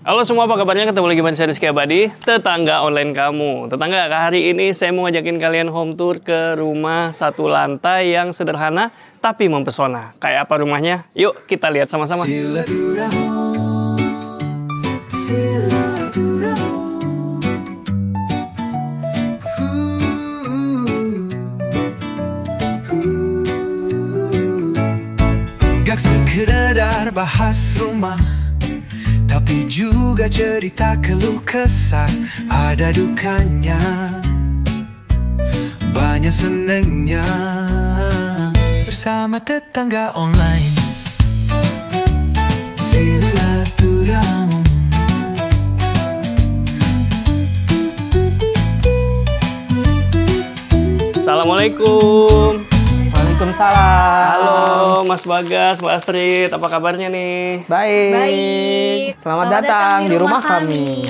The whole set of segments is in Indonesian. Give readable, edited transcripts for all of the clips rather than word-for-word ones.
Halo semua, apa kabarnya? Ketemu lagi dengan saya Rizky Abadi, tetangga online kamu. Tetangga, hari ini saya mau ngajakin kalian home tour ke rumah satu lantai yang sederhana tapi mempesona. Kayak apa rumahnya? Yuk kita lihat sama-sama. Gak sekedar bahas rumah, tapi juga cerita keluh kesah. Ada dukanya, banyak senengnya. Bersama tetangga online, silaturahmi. Assalamualaikum. Waalaikumsalam. Halo Mas Bagas, Mbak Astrid, apa kabarnya nih? Baik. Baik. Selamat datang di rumah kami.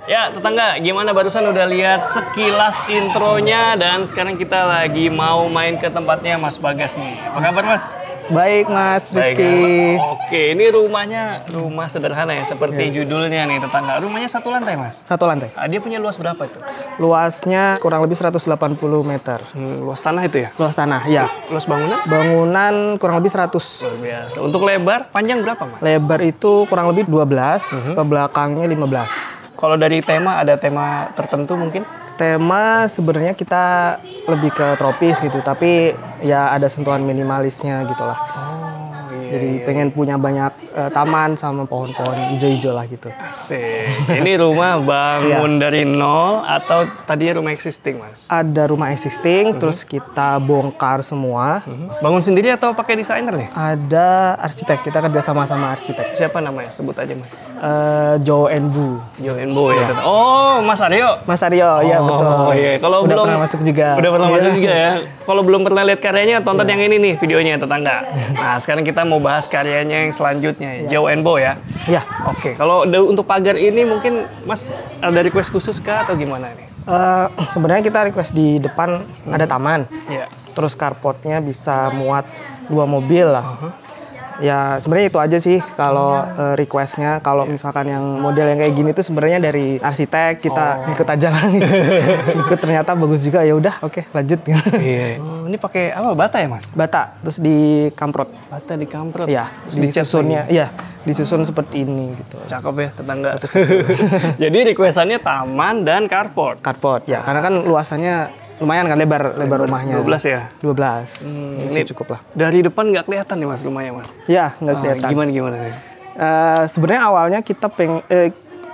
Ya tetangga, gimana barusan udah lihat sekilas intronya dan sekarang kita lagi mau main ke tempatnya Mas Bagas nih. Apa kabar Mas? Baik Mas Baik, Rizky. ya. Oke, ini rumahnya rumah sederhana ya, seperti judulnya nih tetangga. Rumahnya satu lantai Mas? Satu lantai. Dia punya luas berapa itu? Luasnya kurang lebih 180 meter. Luas tanah itu ya? Luas tanah, ya. Luas bangunan? Bangunan kurang lebih 100. Luar biasa. Untuk lebar, panjang berapa Mas? Lebar itu kurang lebih 12, ke belakangnya 15. Kalau dari tema, ada tema tertentu mungkin? Tema sebenarnya kita lebih ke tropis gitu, tapi ya ada sentuhan minimalisnya gitulah. Jadi pengen punya banyak taman sama pohon-pohon hijau-hijau lah gitu. Asik. Ini rumah bangun dari nol atau tadinya rumah existing, Mas? Ada rumah existing, terus kita bongkar semua. Bangun sendiri atau pakai desainer nih? Ada arsitek, kita kerja sama arsitek. Siapa namanya? Sebut aja, Mas. Joe and Bu. Joe and Bo ya. Oh, Mas Aryo. Mas Aryo, iya betul. Oh iya, kalau udah belum pernah masuk juga. Udah pernah masuk juga ya. Kalau belum pernah lihat karyanya, tonton yang ini nih videonya tetangga. Nah, sekarang kita mau bahas karyanya yang selanjutnya, Joe and Bo ya. Iya. Oke, kalau untuk pagar ini mungkin Mas ada request khusus kah atau gimana nih? Sebenarnya kita request di depan ada taman. Iya. Terus carportnya bisa muat 2 mobil lah. Ya sebenarnya itu aja sih kalau requestnya. Kalau misalkan yang model yang kayak gini tuh sebenarnya dari arsitek, kita ikut aja lah. Ikut ternyata bagus juga, ya udah oke lanjut. Iya. Ini pakai apa? Bata ya Mas? Bata terus dikamprot. Bata dikamprot. Iya, Terus dicat disusunnya. lagi. Iya, disusun seperti ini gitu. Cakep ya tetangga. Jadi requestannya taman dan carport. Carport ya, karena kan luasannya lumayan kan lebar rumahnya. 12 ya? 12. Ini cukup lah. Dari depan nggak kelihatan nih Mas rumahnya Mas? Ya, nggak kelihatan. Gimana nih? Sebenarnya awalnya kita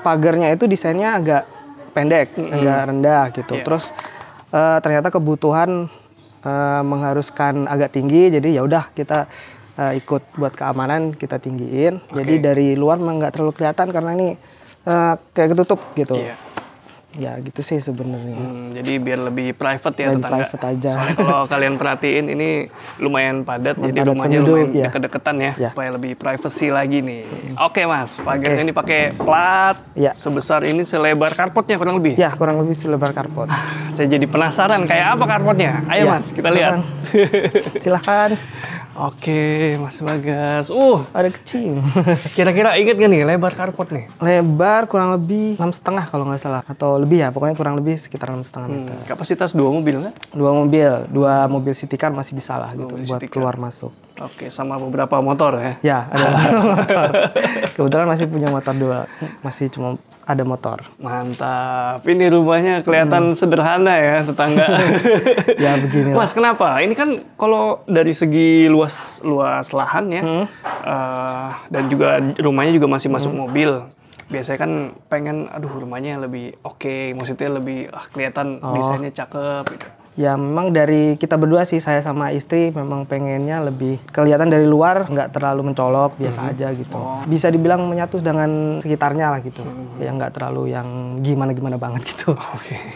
pagarnya itu desainnya agak pendek, agak rendah gitu. Yeah. Terus ternyata kebutuhan mengharuskan agak tinggi, jadi ya udah kita ikut buat keamanan kita tinggiin. Jadi dari luar memang nggak terlalu kelihatan karena ini kayak ketutup gitu. Iya. Ya gitu sih sebenarnya. Jadi biar lebih private ya Lebih tetangga. private aja. Soalnya kalau kalian perhatiin ini lumayan padat, jadi padat rumahnya penduduk, lumayan ya. deket-deketan ya, Ya. supaya lebih privacy lagi nih. Oke Mas, pagarnya ini pakai plat Ya. sebesar ini, selebar carportnya kurang lebih. Ya kurang lebih selebar carport. Saya jadi penasaran kayak apa carportnya. Ayo Ya, Mas, kita lihat. Silahkan. Oke, Mas Bagas. Ada kecil. Kira-kira inget gak nih lebar carport nih? Lebar kurang lebih 6,5 kalau nggak salah, atau lebih ya, pokoknya kurang lebih sekitar 6,5 meter. Kapasitas 2 mobil nggak? 2 mobil city car masih bisa lah gitu mobil buat city car. keluar masuk. Oke, sama beberapa motor ya. Ya, ada motor. Kebetulan masih punya motor 2, masih cuma ada motor. Mantap. Ini rumahnya kelihatan sederhana ya, tetangga. Ya begini. Mas, kenapa? Ini kan kalau dari segi luas lahan ya, dan juga rumahnya juga masih masuk mobil. Biasanya kan pengen, aduh rumahnya lebih oke, maksudnya lebih kelihatan desainnya cakep gitu. Ya memang dari kita berdua sih, saya sama istri memang pengennya lebih kelihatan dari luar, nggak terlalu mencolok, biasa aja gitu. Bisa dibilang menyatu dengan sekitarnya lah gitu. Ya nggak terlalu yang gimana-gimana banget gitu.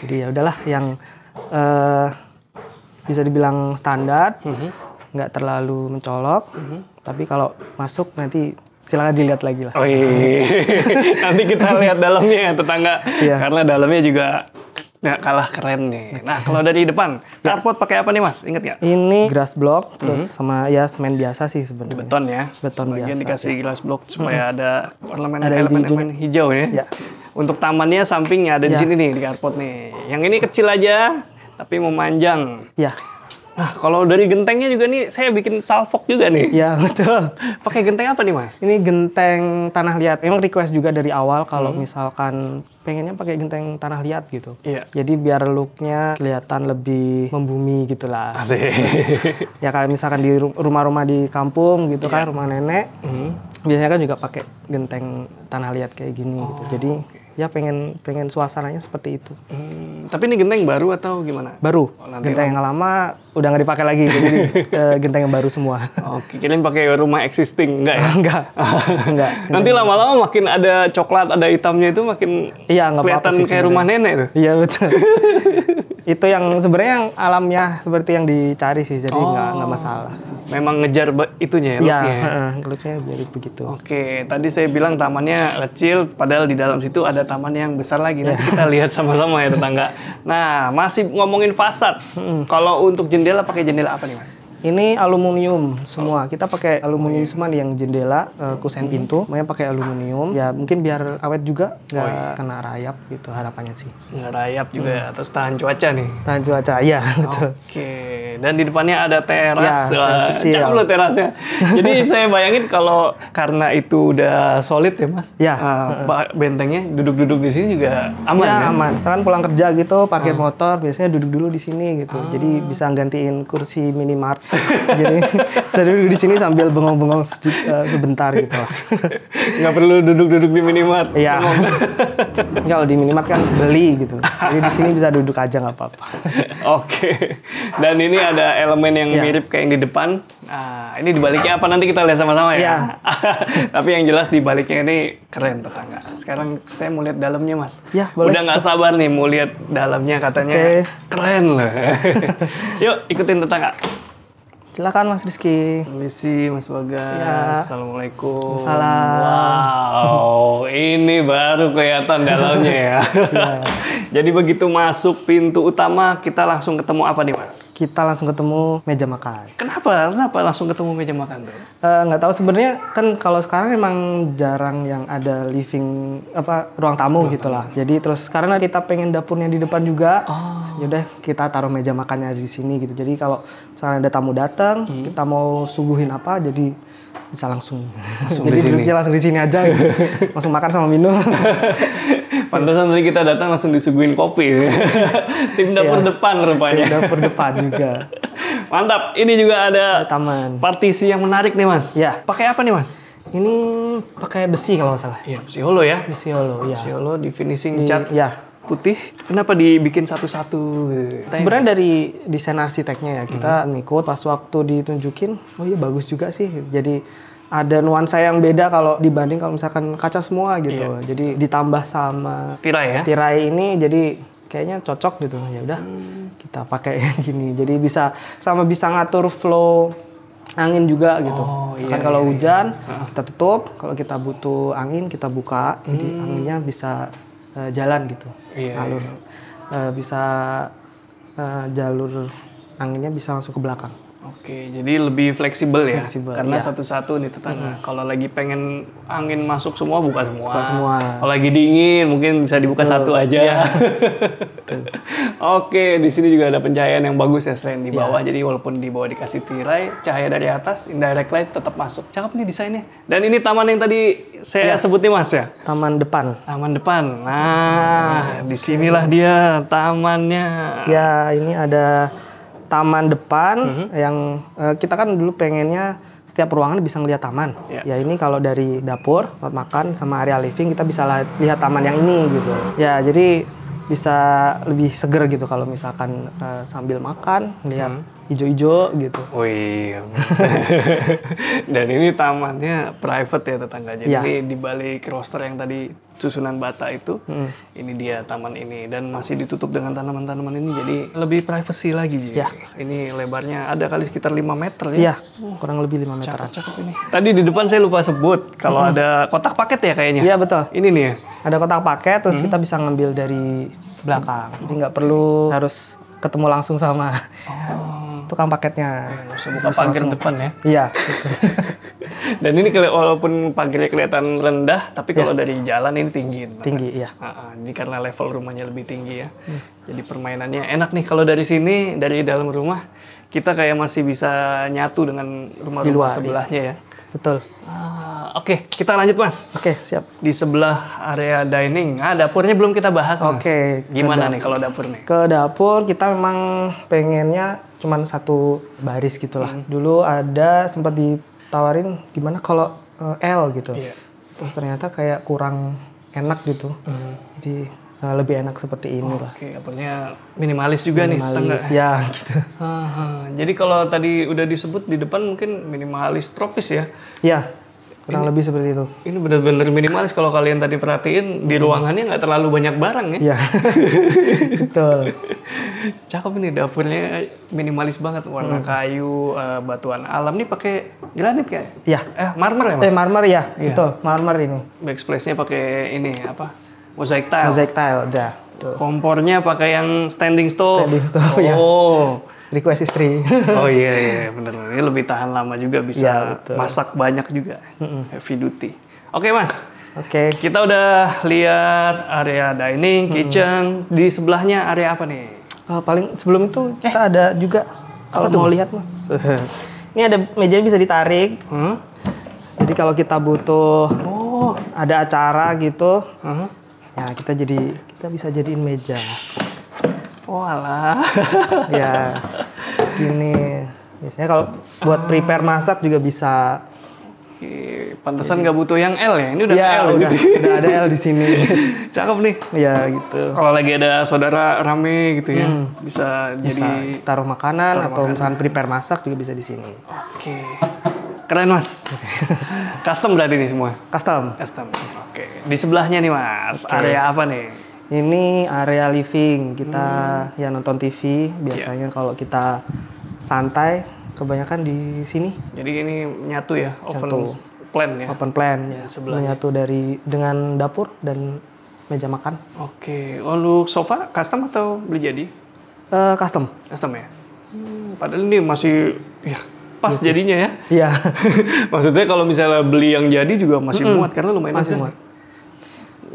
Jadi ya udahlah yang bisa dibilang standar, nggak terlalu mencolok. Tapi kalau masuk nanti silakan dilihat lagi lah. Nanti kita lihat dalamnya ya tetangga. Iya. Karena dalamnya juga nggak kalah keren nih. Nah, kalau dari depan, carport pakai apa nih Mas? Ingat nggak? Ini grass block terus sama ya semen biasa sih sebenarnya. Beton ya. Beton Sebagian biasa, dikasih glass block supaya ada Ada elemen hijau ya. Ya. Untuk tamannya sampingnya ada di Ya. sini nih di carport nih. Yang ini kecil aja tapi memanjang. Ya. Nah, kalau dari gentengnya juga nih saya bikin salvok juga nih. Ya, betul. Pakai genteng apa nih Mas? Ini genteng tanah liat. Emang request juga dari awal kalau misalkan pengennya pakai genteng tanah liat gitu. Iya. Jadi biar looknya kelihatan lebih membumi gitulah. Asik. Ya kalau misalkan di rumah-rumah di kampung gitu kan, rumah nenek, biasanya kan juga pakai genteng tanah liat kayak gini gitu. Jadi ya pengen suasananya seperti itu. Tapi ini genteng baru atau gimana? Baru. nanti Genteng yang lama udah nggak dipakai lagi. Jadi genteng yang baru semua. Oke, kirain pakai rumah existing, enggak ya? Enggak. Enggak. Nanti lama-lama makin ada coklat, ada hitamnya itu makin Iya, nggak apa-apa kelihatan sih kayak rumah nenek tuh. Iya betul. Itu yang sebenarnya yang alamiah seperti yang dicari sih, jadi nggak masalah sih. Memang ngejar itunya ya, Iya, looknya. looknya biar begitu. Oke, tadi saya bilang tamannya kecil, padahal di dalam situ ada taman yang besar lagi. Nanti kita lihat sama-sama ya tetangga. Nah, masih ngomongin fasad. Kalau untuk jendela pakai jendela apa nih Mas? Ini aluminium semua. Kita pakai aluminium semua nih, yang jendela, kusen pintu, semuanya pakai aluminium. Ya mungkin biar awet juga, nggak kena rayap gitu harapannya sih. Nggak rayap juga, terus tahan cuaca nih. Tahan cuaca, iya betul. Oke, dan di depannya ada teras. Ya, Wah, kecil. cakep loh terasnya. Jadi saya bayangin kalau karena itu udah solid ya Mas, Ya. bentengnya duduk-duduk di sini juga aman Ya kan? aman. Kan pulang kerja gitu, parkir motor, biasanya duduk dulu di sini gitu. Jadi bisa gantiin kursi minimart. Jadi bisa duduk di sini sambil bengong-bengong sebentar gitu lah. Nggak perlu duduk-duduk di minimart. Iya. Kalau di minimart kan beli gitu. Jadi di sini bisa duduk aja nggak apa-apa. Oke. Dan ini ada elemen yang mirip kayak yang di depan. Nah, ini di baliknya apa nanti kita lihat sama-sama ya. Iya. Tapi yang jelas di baliknya ini keren tetangga. Sekarang saya mau lihat dalamnya Mas. Ya, boleh. Udah nggak sabar nih mau lihat dalamnya, katanya Oke. keren loh. Yuk ikutin tetangga. Silakan Mas Rizky. Permisi Mas Bagas. Ya. Assalamualaikum. Salam. Wow, ini baru kelihatan dalamnya ya. Jadi begitu masuk pintu utama kita langsung ketemu apa nih Mas? Kita langsung ketemu meja makan. Kenapa langsung ketemu meja makan tuh? Nggak tahu sebenarnya kan kalau sekarang emang jarang yang ada living ruang tamu gitulah. Jadi terus karena kita pengen dapurnya di depan juga, yaudah kita taruh meja makannya di sini gitu. Jadi kalau misalnya ada tamu datang, kita mau suguhin apa, jadi bisa langsung. Jadi di sini. duduknya langsung di sini aja, gitu. Langsung makan sama minum. Pantesan tadi kita datang langsung disuguhin kopi. Tim dapur depan rupanya. Di dapur depan juga. Mantap. Ini juga ada Taman. partisi yang menarik nih Mas. Ya. Pakai apa nih Mas? Ini pakai besi kalau nggak salah. Iya, besi holo ya. Besi holo, ya. Besi holo di finishing cat Ya. putih. Kenapa dibikin satu-satu? Sebenarnya dari desain arsiteknya ya, kita ngikut pas waktu ditunjukin, oh iya bagus juga sih. Jadi ada nuansa yang beda kalau dibanding kalau misalkan kaca semua gitu. Jadi ditambah sama tirai ya. tirai ini jadi kayaknya cocok gitu. Ya udah kita pakai gini. Jadi bisa ngatur flow angin juga gitu. Kan kalau hujan kita tutup, kalau kita butuh angin kita buka. Jadi anginnya bisa jalan gitu. Alur bisa jalur anginnya bisa langsung ke belakang. Oke, jadi lebih fleksibel ya. Fleksibel, Karena iya. satu-satu nih tetangga. Kalau lagi pengen angin masuk semua, buka semua. Buka semua. Kalau lagi dingin, mungkin bisa dibuka satu aja. Oke, di sini juga ada pencahayaan yang bagus ya selain di bawah. Jadi walaupun di bawah dikasih tirai, cahaya dari atas, indirect light tetap masuk. Cakep nih desainnya. Dan ini taman yang tadi saya sebut nih Mas ya. Taman depan. Taman depan. Nah, disinilah dia tamannya. Ya, ini ada taman depan yang kita kan dulu pengennya setiap ruangan bisa ngelihat taman. Ya ini kalau dari dapur, tempat makan, sama area living kita bisa lihat taman yang ini gitu. Ya jadi bisa lebih seger gitu kalau misalkan sambil makan lihat hijau-hijau gitu. Wih. Dan ini tamannya private ya tetangga. Jadi Ya. ini di balik roster yang tadi susunan bata itu, ini dia taman ini dan masih ditutup dengan tanaman-tanaman ini jadi lebih privacy lagi. Ji. Ya. Ini lebarnya ada kali sekitar 5 meter ya. Iya, kurang lebih 5 meteran. Cakep ini. Tadi di depan saya lupa sebut kalau ada kotak paket ya kayaknya. Iya betul. Ini nih ya. Ada kotak paket terus kita bisa ngambil dari belakang. Jadi nggak perlu harus ketemu langsung sama tukang paketnya. Nggak usah buka pagar depan ya. Iya. Dan ini walaupun pagarnya kelihatan rendah, tapi kalau dari jalan ini tinggi. Tinggi, iya. Jadi karena level rumahnya lebih tinggi ya. Jadi permainannya enak nih kalau dari sini, dari dalam rumah, kita kayak masih bisa nyatu dengan rumah-rumah sebelahnya ya. Betul. Oke, kita lanjut Mas. Oke, siap. Di sebelah area dining, dapurnya belum kita bahas Mas. Oke. Gimana nih kalau dapur nih? Ke dapur kita memang pengennya cuman satu baris gitulah. Dulu ada sempat ditawarin gimana kalau L gitu. Iya. Terus ternyata kayak kurang enak gitu. Jadi lebih enak seperti ini lah. Oke, dapurnya minimalis juga Minimalis, ya gitu. Jadi kalau tadi udah disebut di depan mungkin minimalis tropis ya? Iya, kurang lebih seperti itu. Ini benar-benar minimalis kalau kalian tadi perhatiin di ruangannya nggak terlalu banyak barang ya? Iya, betul. Cakep ini dapurnya minimalis banget, warna kayu, batuan alam. Nih pakai granit kayak? Iya. Marmer ya Mas? Marmer ya, Iya. betul. Marmer ini. Backsplash-nya pakai ini apa? Mosaic tile. Mosaic tile, udah. Betul. Kompornya pakai yang standing stove. Standing stove, ya. Oh. Request istri. Oh iya bener. Ini lebih tahan lama juga, bisa Iya, betul. masak banyak juga. Heavy duty. Oke Mas, Oke. kita udah lihat area dining, kitchen. Di sebelahnya area apa nih? Paling sebelum itu kita ada juga kalau mau lihat Mas. Ini ada meja bisa ditarik. Jadi kalau kita butuh ada acara gitu, ya kita bisa jadiin meja. Oh alah. Ya, gini. Biasanya kalau buat prepare masak juga bisa. Pantesan nggak butuh yang L ya? Ini udah Ya, L udah ada L di sini. Cakep nih. Ya gitu. Kalau lagi ada saudara rame gitu ya, bisa Bisa jadi. taruh makanan atau misalnya prepare masak juga bisa di sini. Oke. Keren Mas. Custom berarti ini semua? Custom. Custom. Oke. Di sebelahnya nih Mas, area apa nih? Ini area living. Kita ya nonton TV. Biasanya kalau kita santai, kebanyakan di sini. Jadi ini nyatu ya, open Nyatu. plan ya? Open plan. Ya, sebelahnya. Menyatu dengan dapur dan meja makan. Oke. Untuk sofa custom atau beli jadi? Custom. Custom ya? Padahal ini masih ya, pas jadinya ya. Iya. Maksudnya kalau misalnya beli yang jadi juga masih muat karena lumayan Masih besar. muat.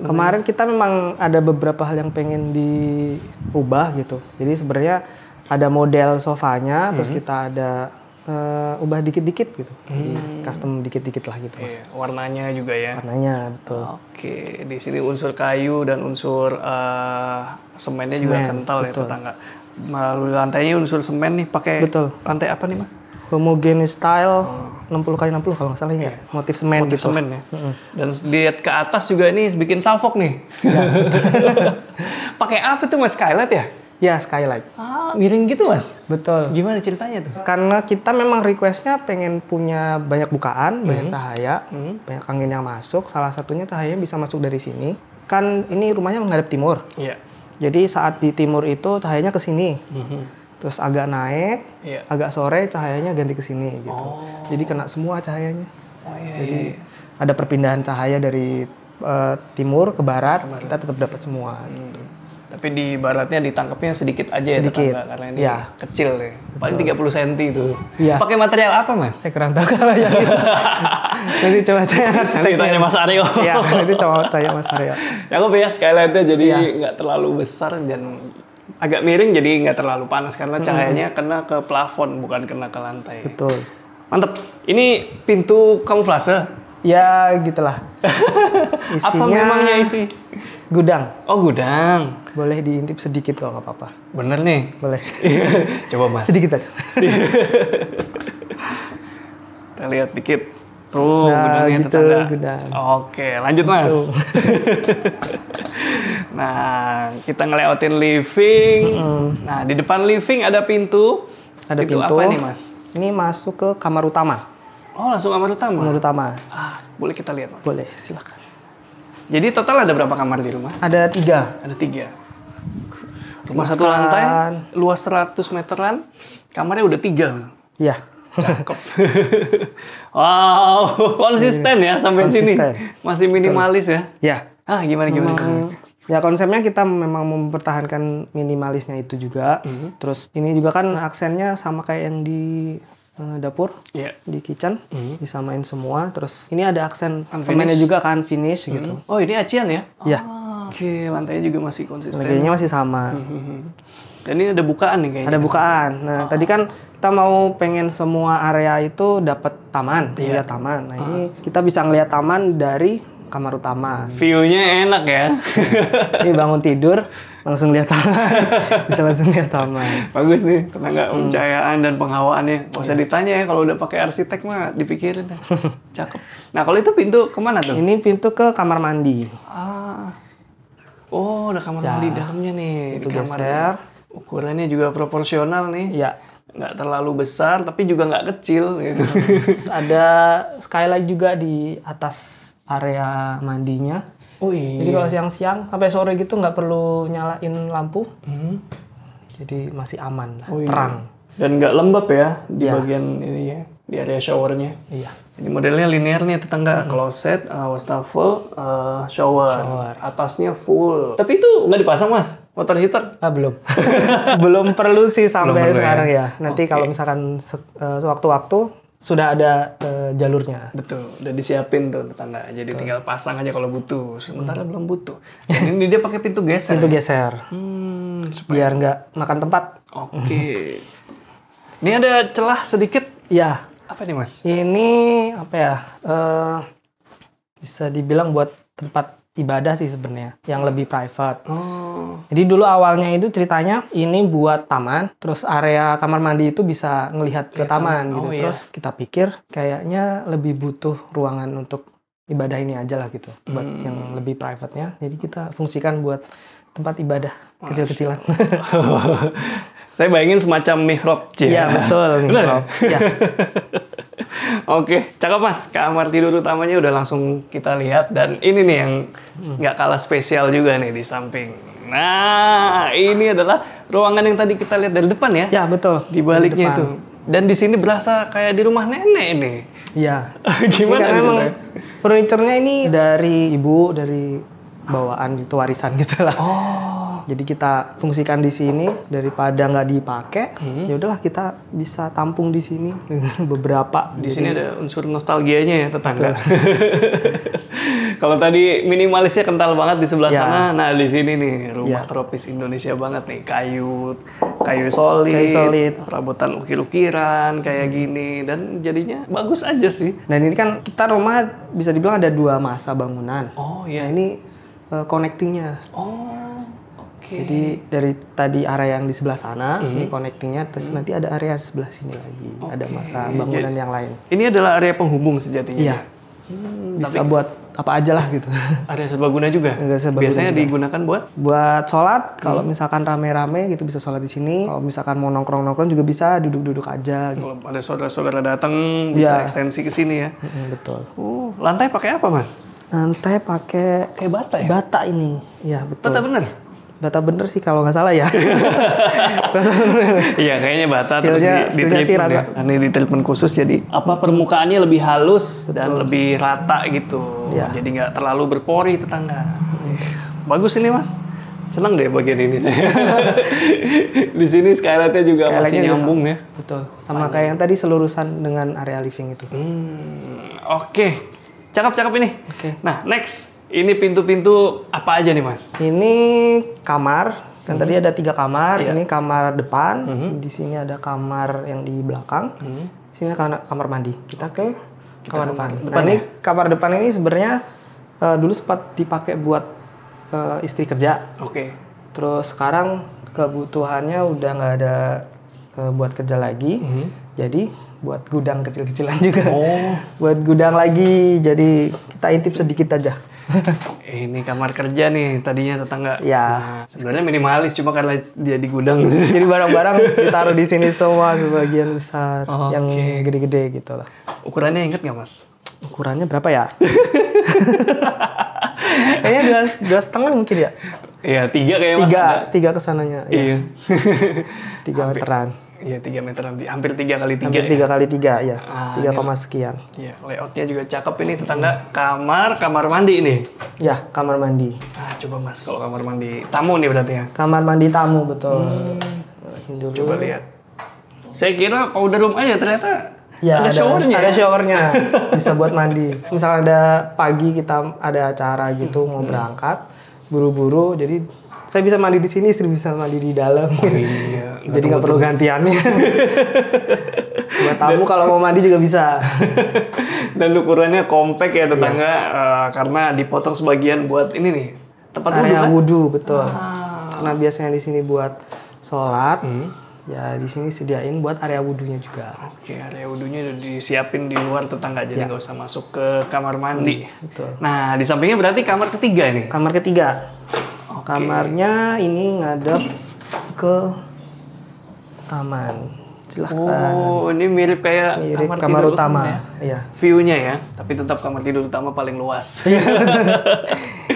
Kemarin kita memang ada beberapa hal yang pengen diubah gitu. Jadi sebenarnya ada model sofanya, terus kita ada ubah dikit-dikit gitu. Jadi custom dikit-dikit lah gitu Mas. Iya, warnanya juga ya. Warnanya betul. Oke, di sini unsur kayu dan unsur semennya juga Semen, kental ya betul. tetangga. Melalui lantainya unsur semen nih, pakai Betul. lantai apa nih Mas? Homogeneous style 60x60 kalau nggak salah ya. Motif semen Motif gitu. semen ya. Dan lihat ke atas juga ini bikin salfok nih. Pakai apa tuh Mas? Skylight ya? Ya, skylight. Miring gitu Mas? Betul. Gimana ceritanya tuh? Karena kita memang requestnya pengen punya banyak bukaan, banyak cahaya, banyak angin yang masuk. Salah satunya cahayanya bisa masuk dari sini. Kan ini rumahnya menghadap timur. Iya. Jadi saat di timur itu cahayanya ke sini. Terus agak naik, Iya. agak sore cahayanya ganti ke sini gitu. Jadi kena semua cahayanya. Oh iya. Jadi ada perpindahan cahaya dari timur ke barat, kita tetap dapat semua. Gitu. Tapi di baratnya ditangkapnya sedikit aja Sedikit. ya tetangga karena ini Iya. kecil ya. Paling 30 cm itu. Iya. Pakai material apa Mas? Saya kurang tahu kalau yang itu. Nanti coba saya harus Nanti tanya Mas Aryo. Ya, nanti coba tanya Mas Aryo. Cakep ya skylightnya jadi nggak terlalu besar dan agak miring jadi nggak terlalu panas karena cahayanya kena ke plafon bukan kena ke lantai. Betul. Mantep. Ini pintu kamuflase. Ya, gitulah. Apa memangnya isi? Gudang. Oh gudang. Boleh diintip sedikit kalau nggak apa-apa. Bener nih. Boleh. Coba Mas. Sedikit aja. Kita lihat dikit. Tuh Nah, gudangnya gitu, tetangga. gudang. Oke lanjut Mas. Nah kita ngelewatin living. Nah di depan living ada pintu. Ada pintu. Apa nih Mas? Ini masuk ke kamar utama. Oh langsung kamar utama. Kamar utama. Boleh kita lihat Mas. Boleh, silakan. Jadi total ada berapa kamar di rumah? Ada 3. Ada 3. Rumah satu lantai, luas 100 meteran, kamarnya udah 3. Iya. Cakep. Wow, konsisten ya sampai sini. Konsisten. Masih minimalis ya. Ya. Gimana? Memang Ya konsepnya kita memang mempertahankan minimalisnya itu juga. Terus ini juga kan aksennya sama kayak yang di dapur, Iya. di kitchen, disamain semua. Terus ini ada aksen Unfinished. semennya juga kan finish gitu. Oh ini acian ya? Ya, Oke, lantainya juga masih konsisten. lantainya masih sama. Dan ini ada bukaan nih kayaknya. Ada bukaan. Nah, tadi kan kita mau pengen semua area itu dapat taman, lihat taman. Nah, ini kita bisa ngelihat taman dari kamar utama. View-nya enak ya. Ini bangun tidur langsung lihat taman. Bisa langsung lihat taman. Bagus nih, tenaga pencahayaan dan penghawaannya. Nggak usah ditanya ya, kalau udah pakai arsitek mah dipikirin dah. Cakep. Nah, kalau itu pintu kemana tuh? Ini pintu ke kamar mandi. Ah. Oh, ada kamar mandi dalamnya nih. Itu Di kamar. geser. Ukurannya juga proporsional nih. Ya. Nggak terlalu besar, tapi juga nggak kecil. Gitu. Terus ada skylight juga di atas area mandinya. Oh Jadi iya. kalau siang-siang sampai sore gitu nggak perlu nyalain lampu. Jadi masih aman, lah, Oh, iya. terang. Dan nggak lembab ya di Iya. bagian ini ya, di area showernya. Iya. Jadi modelnya linear nih tetangga, closet, wastafel, shower. Atasnya full. Tapi itu nggak dipasang mas, water heater? Ah, belum. Belum perlu sih sampai Belum perlu sekarang ya? ya. Nanti kalau misalkan sewaktu-waktu sudah ada jalurnya. Betul, udah disiapin tuh tetangga. Jadi tinggal pasang aja kalau butuh. Sementara belum butuh. Dan ini dia pakai pintu geser. Pintu geser. Biar nggak makan tempat. Oke. Ini ada celah sedikit. Ya, Apa nih mas? ini apa ya? Bisa dibilang buat tempat ibadah sih sebenarnya, yang lebih private. Oh. Jadi dulu awalnya itu ceritanya ini buat taman, terus area kamar mandi itu bisa ngelihat ke taman gitu. Oh, iya. Terus kita pikir kayaknya lebih butuh ruangan untuk ibadah ini aja lah gitu, buat yang lebih private-nya. Jadi kita fungsikan buat tempat ibadah kecil-kecilan. Saya bayangin semacam mihrab. Iya betul nih. Bener ya? Rob. Ya. Oke, cakep mas. Kamar tidur utamanya udah langsung kita lihat. Dan ini nih yang nggak kalah spesial juga nih di samping. Nah, ini adalah ruangan yang tadi kita lihat dari depan ya. Ya betul. Di baliknya Di itu. depan. Dan di sini berasa kayak di rumah nenek nih. Iya. Gimana Karena nih, memang Teh? furniturnya ini dari ibu, dari bawaan gitu, warisan gitu lah. Oh. Jadi kita fungsikan di sini daripada nggak dipakai, ya udahlah kita bisa tampung di sini beberapa. Di sini ada unsur nostalgianya ya tetangga. Kalau tadi minimalisnya kental banget di sebelah Ya. sana, nah di sini nih rumah Ya. tropis Indonesia banget nih, kayu solid, Kayu solid. rabotan ukir-ukiran kayak gini dan jadinya bagus aja sih. Dan ini kan kita rumah bisa dibilang ada 2 masa bangunan. Oh Nah iya. ini connectingnya. Oh oke. Jadi dari tadi area yang di sebelah sana, ini connectingnya, terus nanti ada area sebelah sini lagi, ada masa bangunan yang lain. Ini adalah area penghubung sejatinya. Iya. Bisa buat apa aja lah gitu. Area serbaguna juga. Area serbaguna Biasanya juga. digunakan buat Buat sholat, kalau misalkan rame-rame gitu bisa sholat di sini. Kalau misalkan mau nongkrong-nongkrong juga bisa duduk-duduk aja. Gitu. kalau ada saudara-saudara datang bisa Iya. ekstensi ke sini ya. Betul. Lantai pakai apa mas? Lantai pakai Kayak bata ya? bata ini. Ya betul. Bata bener? Bata bener sih kalau nggak salah ya. Iya kayaknya bata terus Feelnya- di feelnya sih treatment ya. rata. Ini di treatment khusus jadi apa permukaannya lebih halus dan lebih rata gitu. Iya. Jadi nggak terlalu berpori tetangga. Bagus ini mas. Senang deh bagian ini. Di sini skylightnya juga masih Skylightnya juga nyambung ya. Betul. Sama kayak yang tadi selurusan dengan area living itu. Oke. Cakep-cakep ini. Oke. Nah next. Ini pintu-pintu apa aja nih mas? Ini kamar. Kan tadi ada 3 kamar. Iya. Ini kamar depan. Di sini ada kamar yang di belakang. Di sini kamar mandi. Kita ke kamar depan. depan Nah, ini ya? kamar depan ini sebenarnya dulu sempat dipakai buat istri kerja. Oke. Terus sekarang kebutuhannya udah nggak ada buat kerja lagi. Jadi buat gudang kecil-kecilan juga. Oh. Buat gudang lagi. Jadi kita intip sedikit aja. Ini kamar kerja nih tadinya tetangga. Ya. Nah, sebenarnya minimalis cuma karena dia di gudang. Jadi barang-barang ditaruh di sini semua sebagian besar, Oke. yang gede-gede gitu lah. Ukurannya inget nggak mas? Ukurannya berapa ya? Kayaknya 2,5 mungkin ya. Iya 3 kayaknya mas. ada. 3 kesananya. Iya. 3 meteran. Iya 3 meteran, hampir 3 kali 3. Hampir 3 kali 3 ya. Ah, 3, sekian. Iya, layoutnya juga cakep ini tetangga. Kamar mandi ini. Ya, kamar mandi. coba Mas kalau kamar mandi tamu nih berarti ya. Kamar mandi tamu betul. Dulu. Coba lihat. Saya kira powder room aja, ternyata Ya, ada showernya. Ada showernya, bisa buat mandi. Misalnya ada pagi kita ada acara gitu mau berangkat, buru-buru, jadi saya bisa mandi di sini, istri bisa mandi di dalam. Iya. Jadi nggak perlu gantiannya. Buat tamu kalau mau mandi juga bisa. Dan ukurannya compact ya tetangga, karena dipotong sebagian buat ini nih tempat wudhu Area kan? wudhu betul. Karena biasanya di sini buat sholat, ya di sini sediain buat area wudhunya juga. Oke, area wudhunya udah disiapin di luar tetangga, jadi nggak usah masuk ke kamar mandi. Betul. Nah, di sampingnya berarti kamar ketiga nih. Kamar ketiga. Kamarnya ini ngadep ke taman. Silahkan. Oh, ini mirip kayak Mirip kamar kamar tidur utama. ya. Iya. View-nya ya, tapi tetap kamar tidur utama paling luas.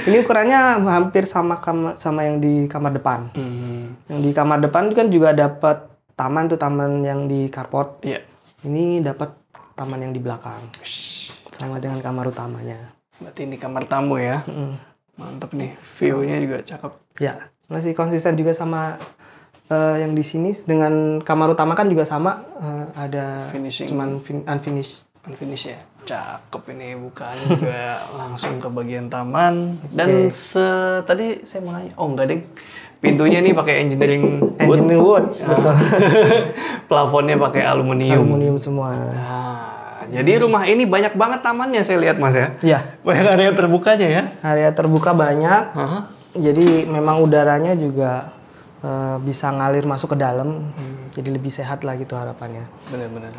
Ini ukurannya hampir sama yang di kamar depan. Yang di kamar depan kan juga dapat taman tuh, taman yang di carport. Iya. Ini dapat taman yang di belakang. Sama dengan kamar utamanya. Berarti ini kamar tamu ya. Mantap nih, view-nya juga cakep. Ya, masih konsisten juga sama yang di sini. Dengan kamar utama kan juga sama, ada Finishing. cuman unfinished. Unfinished ya. Cakep ini, bukannya juga langsung ke bagian taman. Dan tadi saya mau nanya, oh enggak deh. Pintunya nih pakai engineering wood. Engineering wood, betul. Plafonnya pakai aluminium. Aluminium semua. Nah, jadi rumah ini banyak banget tamannya saya lihat Mas ya. Iya, Banyak area terbukanya ya. area terbuka banyak. Jadi memang udaranya juga bisa ngalir masuk ke dalam. Jadi lebih sehat lah gitu harapannya. Bener-bener.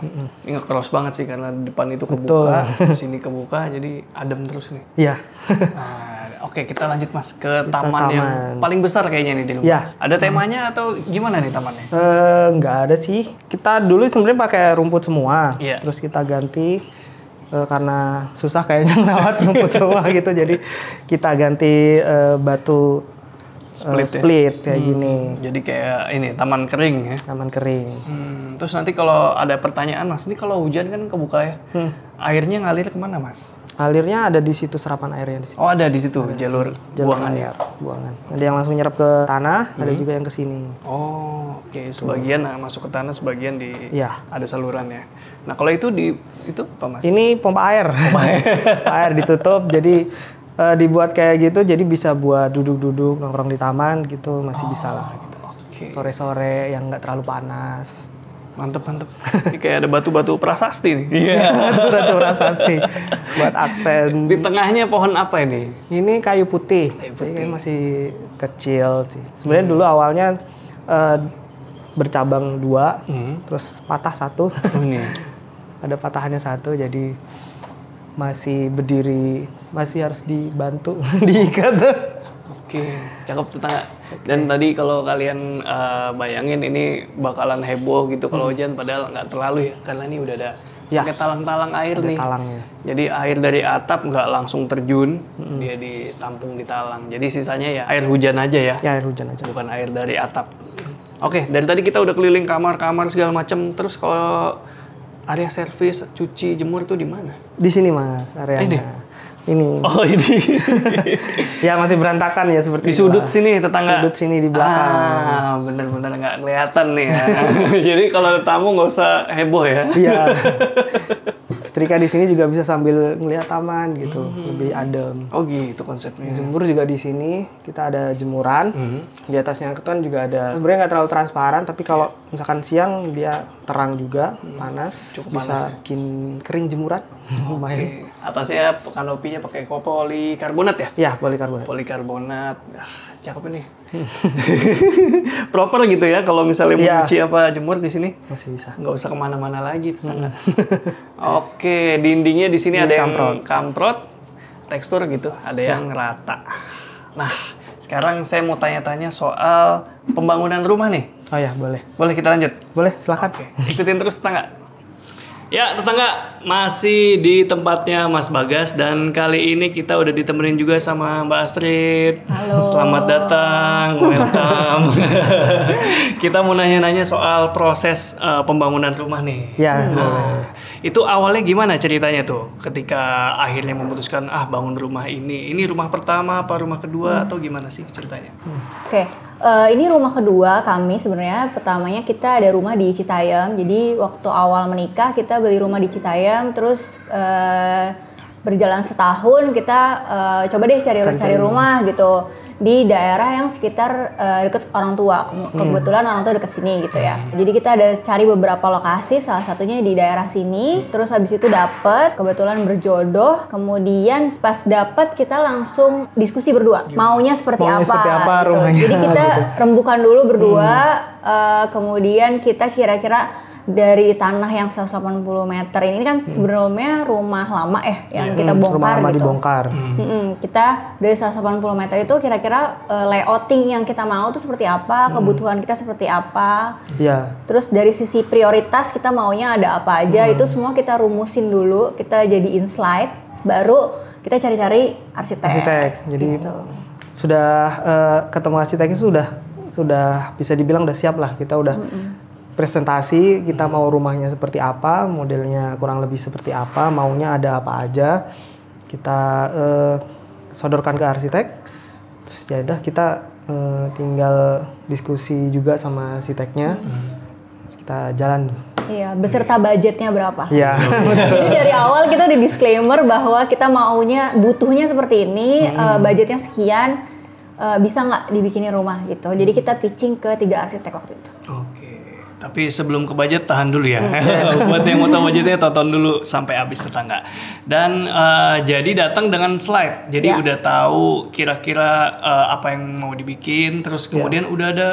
Ini nge-cross banget sih karena di depan itu kebuka, di sini kebuka, jadi adem terus nih. Iya. Nah, oke, kita lanjut Mas ke taman yang paling besar kayaknya nih di rumah. Iya. Ada temanya atau gimana nih tamannya? Nggak ada sih. Kita dulu sebenarnya pakai rumput semua. Iya. Terus kita ganti karena susah kayaknya ngerawat rumput semua gitu. Jadi kita ganti batu split kayak gini. Jadi kayak ini taman kering ya. Taman kering. Terus nanti kalau ada pertanyaan Mas, ini kalau hujan kan kebuka ya. Airnya ngalir kemana Mas? Alirnya ada di situ, serapan airnya di situ. Oh ada di situ jalur buangannya. Buangan. Ada yang langsung nyerap ke tanah, ada juga yang ke sini. Oh oke, sebagian masuk ke tanah, sebagian Iya. ada salurannya. Nah kalau itu itu apa Mas? Ini pompa air. Air ditutup, jadi dibuat kayak gitu, jadi bisa buat duduk-duduk nongkrong di taman gitu, masih bisa lah. Gitu. Oke. Sore-sore yang nggak terlalu panas. Mantep. Ini kayak ada batu-batu prasasti nih. Iya, batu prasasti buat aksen. Di tengahnya pohon apa ini? Ini kayu putih. Ini masih kecil sih. Sebenarnya dulu awalnya bercabang 2, terus patah 1. Oh, ini. Ada patahannya 1, jadi masih berdiri, masih harus dibantu diikat. Oke, cakep tetangga. Dan tadi kalau kalian bayangin ini bakalan heboh gitu kalau hujan, padahal nggak terlalu ya, karena ini udah ada pakai talang-talang air nih. Talangnya. Jadi air dari atap nggak langsung terjun, dia ditampung di talang. Jadi sisanya ya air hujan aja ya, Ya, air hujan aja. bukan air dari atap. Oke, dari tadi kita udah keliling kamar-kamar segala macam. Terus kalau area servis, cuci, jemur tuh di mana? Di sini Mas areanya. Ini. Oh ini. Ya masih berantakan ya seperti Di sudut inilah. sini tetangga. Sudut sini di belakang. Bener-bener nggak kelihatan nih ya. Jadi kalau ada tamu nggak usah heboh ya. Iya. Setrika di sini juga bisa sambil ngelihat taman gitu, lebih adem. Oh gitu konsepnya. Jemur juga di sini, kita ada jemuran. Di atasnya kan juga ada. Sebenarnya nggak terlalu transparan, tapi kalau misalkan siang dia terang juga, panas, Cukup bisa panas ya? bikin kering jemuran. Lumayan. Atasnya kanopinya pakai polikarbonat ya? Ya, polikarbonat. Polikarbonat. Cakep ini. Proper gitu ya kalau misalnya mau Iya. cuci apa jemur di sini. Masih bisa. Nggak usah kemana-mana lagi tetangga. Oke, dindingnya di sini ada yang kamprot, tekstur gitu, ada yang rata. Nah, sekarang saya mau tanya-tanya soal pembangunan rumah nih. Oh ya, boleh. Boleh kita lanjut? Boleh, silakan. Oke, ikutin terus tetangga. Ya, tetangga masih di tempatnya Mas Bagas dan kali ini kita udah ditemenin juga sama Mbak Astrid. Halo. Selamat datang, welcome. Kita mau nanya-nanya soal proses pembangunan rumah nih. Ya, Itu awalnya gimana ceritanya tuh ketika akhirnya memutuskan bangun rumah ini? Ini rumah pertama apa rumah kedua atau gimana sih ceritanya? Oke, ini rumah kedua kami sebenarnya. Pertamanya kita ada rumah di Citayam. Jadi waktu awal menikah kita beli rumah di Citayam, terus berjalan setahun kita coba deh cari rumah gitu di daerah yang sekitar deket orang tua. Kebetulan orang tua deket sini gitu ya. Jadi kita ada cari beberapa lokasi, salah satunya di daerah sini. Terus habis itu dapet, kebetulan berjodoh. Kemudian pas dapet kita langsung diskusi berdua. Maunya seperti apa gitu. rumahnya. Jadi kita rembukan dulu berdua. Kemudian kita kira-kira dari tanah yang 180 meter ini kan sebenarnya rumah lama yang kita bongkar rumah lama gitu. dibongkar. Kita dari 180 meter itu kira-kira layouting yang kita mau tuh seperti apa, kebutuhan kita seperti apa. Iya. Terus dari sisi prioritas kita maunya ada apa aja, itu semua kita rumusin dulu, kita jadiin slide, baru kita cari-cari arsitek. Jadi gitu. sudah ketemu arsiteknya sudah bisa dibilang udah siap lah. Kita udah presentasi, kita mau rumahnya seperti apa, modelnya kurang lebih seperti apa, maunya ada apa aja, kita sodorkan ke arsitek. Terus ya udah kita tinggal diskusi juga sama arsiteknya, kita jalan. Iya, beserta budgetnya berapa. Iya. Jadi dari awal kita udah disclaimer bahwa kita butuhnya seperti ini, budgetnya sekian, bisa nggak dibikinin rumah gitu. Jadi kita pitching ke 3 arsitek waktu itu. Oke. Tapi sebelum ke budget tahan dulu ya. Buat yang mau tahu budgetnya tonton dulu sampai habis tetangga. Dan jadi datang dengan slide. Jadi udah tahu kira-kira apa yang mau dibikin. Terus kemudian udah ada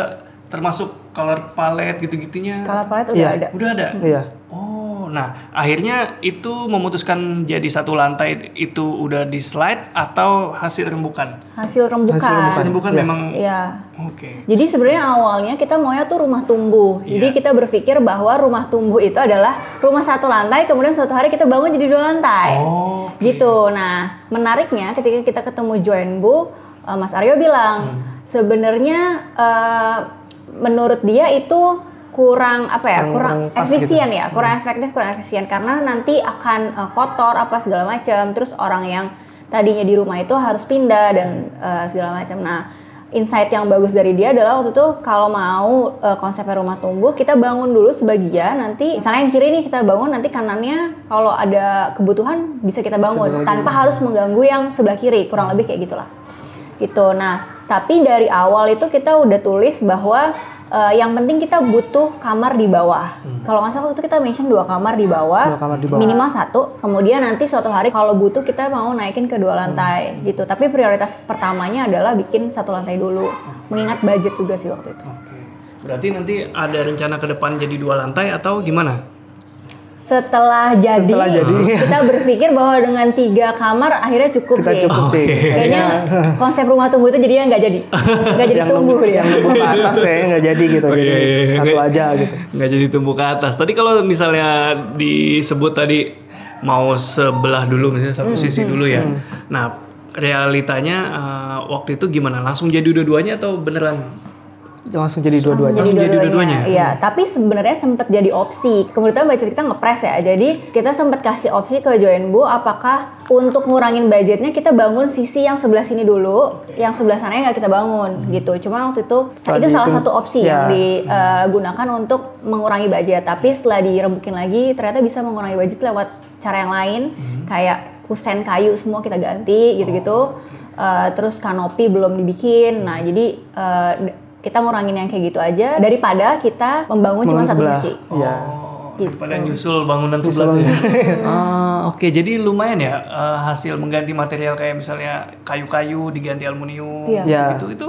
termasuk color palette gitu-gitunya. Color palette udah ada. Udah ada. Iya. Oh, nah akhirnya itu memutuskan jadi satu lantai itu udah di slide atau hasil rembukan? Hasil rembukan. Hasil rembukan memang. Iya. Oke. Jadi sebenarnya awalnya kita maunya tuh rumah tumbuh. Jadi kita berpikir bahwa rumah tumbuh itu adalah rumah satu lantai, kemudian suatu hari kita bangun jadi 2 lantai. Gitu. Nah, menariknya ketika kita ketemu Joinbu, Mas Aryo bilang sebenarnya menurut dia itu kurang efisien gitu. Kurang efektif, kurang efisien karena nanti akan kotor apa segala macam. Terus orang yang tadinya di rumah itu harus pindah dan segala macam. Nah, insight yang bagus dari dia adalah waktu itu kalau mau konsepnya rumah tumbuh, kita bangun dulu sebagian, nanti misalnya yang kiri nih kita bangun, nanti kanannya kalau ada kebutuhan bisa kita bangun tanpa harus mengganggu yang sebelah kiri, kurang lebih kayak gitulah. Gitu. Nah, tapi dari awal itu kita udah tulis bahwa yang penting kita butuh kamar di bawah. Kalau nggak salah waktu itu kita mention 2 kamar di bawah, minimal 1. Kemudian nanti suatu hari kalau butuh kita mau naikin ke 2 lantai gitu. Tapi prioritas pertamanya adalah bikin 1 lantai dulu. Mengingat budget juga sih waktu itu. Oke. Berarti nanti ada rencana ke depan jadi 2 lantai atau gimana? Setelah jadi, kita berpikir bahwa dengan 3 kamar akhirnya cukup sih. Kayaknya konsep rumah tumbuh itu jadinya nggak jadi tumbuh dia. Yang tumbuh ke atas kayaknya nggak jadi gitu. Satu aja gitu. Nggak jadi tumbuh ke atas. Tadi kalau misalnya disebut tadi mau sebelah dulu, misalnya satu sisi dulu ya. Nah, realitanya waktu itu gimana? Langsung jadi dua-duanya atau beneran? Langsung jadi dua-duanya. Iya, tapi sebenarnya sempat jadi opsi. Kemudian budget kita ngepres ya. Jadi kita sempat kasih opsi ke Joinbu, apakah untuk ngurangin budgetnya kita bangun sisi yang sebelah sini dulu, yang sebelah sananya nggak kita bangun gitu. Cuma waktu itu salah satu opsi yang digunakan untuk mengurangi budget. Tapi setelah dirembukin lagi, ternyata bisa mengurangi budget lewat cara yang lain, kayak kusen kayu semua kita ganti gitu-gitu. Terus kanopi belum dibikin. Nah, jadi kita ngurangin yang kayak gitu aja daripada kita membangun cuma satu sisi. Iya. Gitu. Daripada nyusul bangunan sebelah. Oke, jadi lumayan ya hasil mengganti material kayak misalnya kayu-kayu diganti aluminium gitu. Itu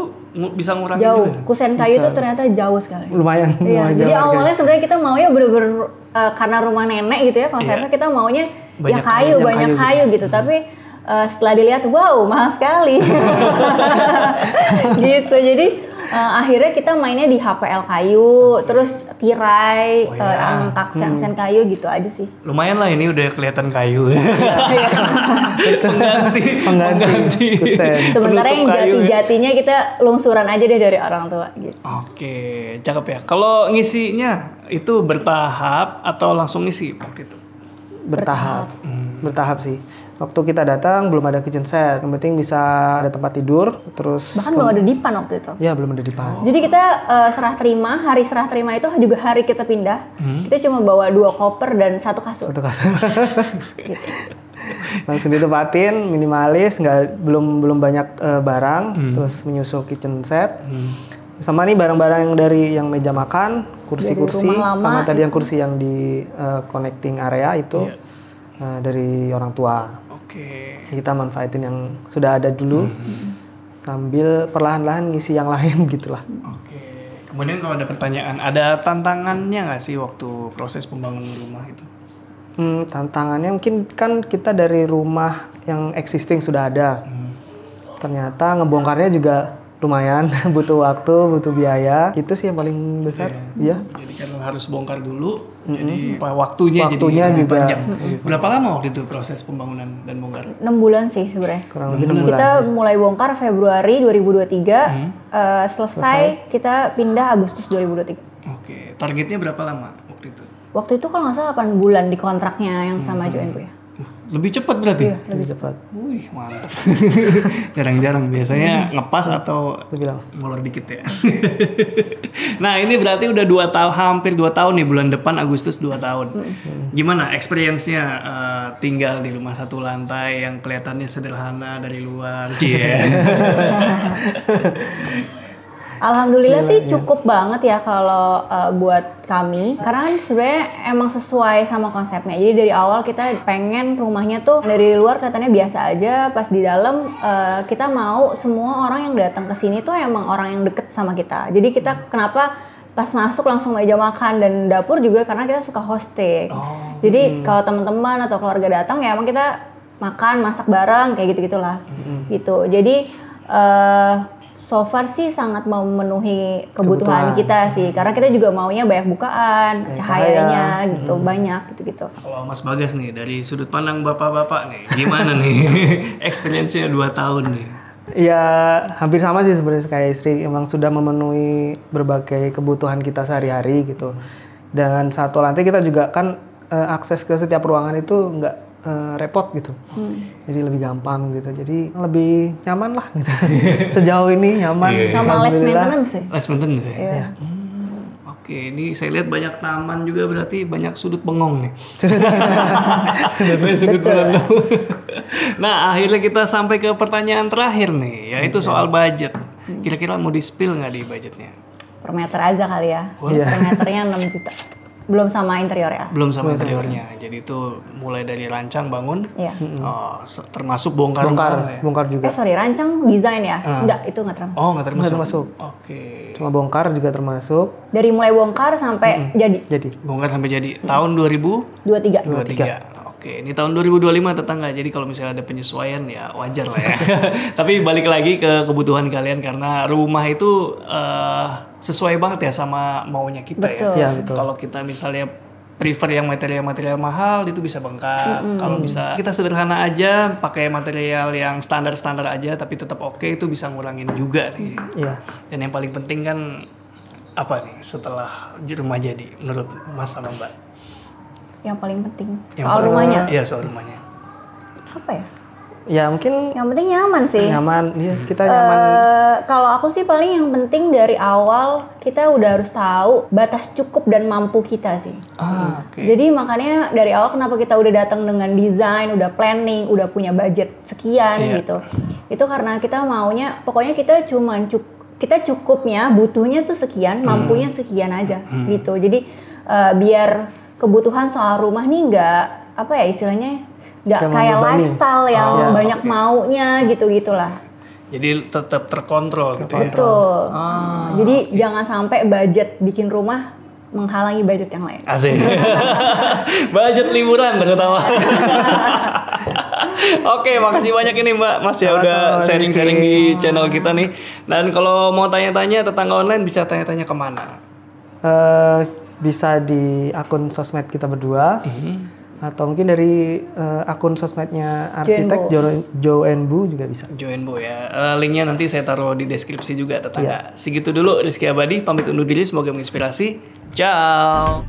bisa ngurangin jauh. juga. Kusen kayu itu ternyata jauh sekali. Lumayan. Iya. Jadi awalnya sebenarnya kita maunya bener-bener karena rumah nenek gitu ya konsepnya, kita maunya banyak kayu gitu. Tapi setelah dilihat, wow, mahal sekali. Gitu. Jadi Akhirnya kita mainnya di HPL kayu, terus tirai, angkat sen kayu gitu aja sih. Lumayan lah ini udah kelihatan kayu. Pengganti kusen. Sementara yang Penutup kayu, jati-jatinya kita lungsuran aja deh dari orang tua gitu. Oke, cakep ya. Kalau ngisinya itu bertahap atau langsung ngisi waktu itu? Bertahap. Bertahap sih. Waktu kita datang belum ada kitchen set. Yang penting bisa ada tempat tidur, terus Bahkan belum ada dipan waktu itu. ya belum ada dipan. Jadi kita serah terima, hari serah terima itu juga hari kita pindah. Kita cuma bawa 2 koper dan 1 kasur. Satu kasur. Langsung ditempatin, minimalis, belum banyak barang, terus menyusul kitchen set. Sama nih barang-barang yang dari yang meja makan, kursi-kursi, Dari rumah lama sama tadi itu. yang kursi yang di connecting area itu dari orang tua. Oke. Kita manfaatin yang sudah ada dulu, sambil perlahan-lahan ngisi yang lain gitulah. Oke. Kemudian kalau ada pertanyaan, ada tantangannya nggak sih waktu proses pembangunan rumah itu? Tantangannya mungkin kan kita dari rumah yang existing sudah ada. Ternyata ngebongkarnya juga lumayan, butuh waktu, butuh biaya. Itu sih yang paling besar. Iya. Jadi kan harus bongkar dulu. Jadi waktunya Waktunya jadi juga. panjang. Berapa lama waktu itu proses pembangunan dan bongkar? 6 bulan sih sebenarnya. Kurang lebih 6 bulan. Kita mulai bongkar Februari 2023, selesai kita pindah Agustus 2023. Oke. Targetnya berapa lama waktu itu? Waktu itu kalau nggak salah 8 bulan di kontraknya yang sama Joinbu ya. Lebih cepat berarti? Iya, Lebih cepat. Wih, mantap. Jarang-jarang biasanya ngepas atau Lebih lama. molor dikit ya. Nah, ini berarti udah 2 tahun, hampir 2 tahun nih, bulan depan Agustus 2 tahun. Gimana experience-nya tinggal di rumah satu lantai yang kelihatannya sederhana dari luar? Cie. Alhamdulillah sih cukup banget ya kalau buat kami, karena kan sebenarnya emang sesuai sama konsepnya. Jadi dari awal kita pengen rumahnya tuh dari luar kelihatannya biasa aja, pas di dalam kita mau semua orang yang datang ke sini tuh emang orang yang deket sama kita. Jadi kita kenapa pas masuk langsung meja makan dan dapur juga karena kita suka hosting. Jadi kalau teman-teman atau keluarga datang ya emang kita makan, masak bareng kayak gitu-gitulah. Gitu. Jadi so far sih sangat memenuhi kebutuhan kita sih, karena kita juga maunya banyak bukaan, cahayanya gitu, banyak gitu-gitu. Kalau Mas Bagas nih, dari sudut pandang bapak-bapak nih, gimana nih experience-nya 2 tahun nih? Ya hampir sama sih sebenarnya kayak istri, emang sudah memenuhi berbagai kebutuhan kita sehari-hari gitu. Dan satu lantai kita juga kan akses ke setiap ruangan itu nggak repot gitu, jadi lebih gampang gitu, jadi lebih nyaman lah gitu. Sejauh ini nyaman. Sama less Alhamdulillah. maintenance sih. Last maintenance ya? Iya. Oke, ini saya lihat banyak taman juga, berarti banyak sudut bengong nih. Sudut bengong. Nah, akhirnya kita sampai ke pertanyaan terakhir nih, yaitu soal budget. Kira-kira mau di-spill nggak di budgetnya? Per meter aja kali ya. Per meternya 6 juta. Belum sama interior ya. Belum sama interiornya, jadi itu mulai dari rancang bangun, Iya. termasuk bongkar. Bongkar juga. Sorry, rancang desain ya? Enggak, itu nggak termasuk. Oh, nggak termasuk. Nggak termasuk. Oke. Cuma bongkar juga termasuk. Dari mulai bongkar sampai jadi. Jadi Bongkar sampai jadi tahun 23. 2023. Oke, ini tahun 2025 tetangga. Jadi kalau misalnya ada penyesuaian ya wajar lah ya. Tapi balik lagi ke kebutuhan kalian karena rumah itu sesuai banget ya sama maunya kita. Betul. ya betul. Kalau kita misalnya prefer yang material-material mahal itu bisa bengkak. Kalau bisa kita sederhana aja, pakai material yang standar-standar aja tapi tetap oke, itu bisa ngurangin juga nih. Iya. Dan yang paling penting kan apa nih setelah rumah jadi menurut Mas sama Mbak? Yang paling penting Yang soal paling- rumahnya. Iya, soal rumahnya. Apa ya? Ya mungkin Yang penting nyaman sih. nyaman. Iya, kita nyaman. Kalau aku sih paling yang penting dari awal kita udah harus tahu batas cukup dan mampu kita sih. Oke. Jadi makanya dari awal kenapa kita udah datang dengan desain, udah planning, udah punya budget sekian Iya. gitu. Itu karena kita maunya, pokoknya kita kita cukupnya, butuhnya tuh sekian, mampunya sekian aja gitu. Jadi biar kebutuhan soal rumah nih nggak apa ya istilahnya nggak Jangan kayak membebani. lifestyle yang banyak oke. maunya gitu-gitulah. Jadi tetap terkontrol gitu ya. Betul. Jadi jangan sampai budget bikin rumah menghalangi budget yang lain. Asik. Budget liburan terutama. Oke, makasih banyak ini Mbak Mas ya udah Sama-sama, sharing-sharing Rizky. di channel kita nih. Dan kalau mau tanya-tanya tetangga online bisa tanya-tanya kemana? Bisa di akun sosmed kita berdua, atau mungkin dari akun sosmednya arsitek Joe and Bu juga bisa. Join Bu ya. Linknya nanti saya taruh di deskripsi juga tetangga. Segitu dulu Rizky Abadi pamit undur diri, semoga menginspirasi. Ciao.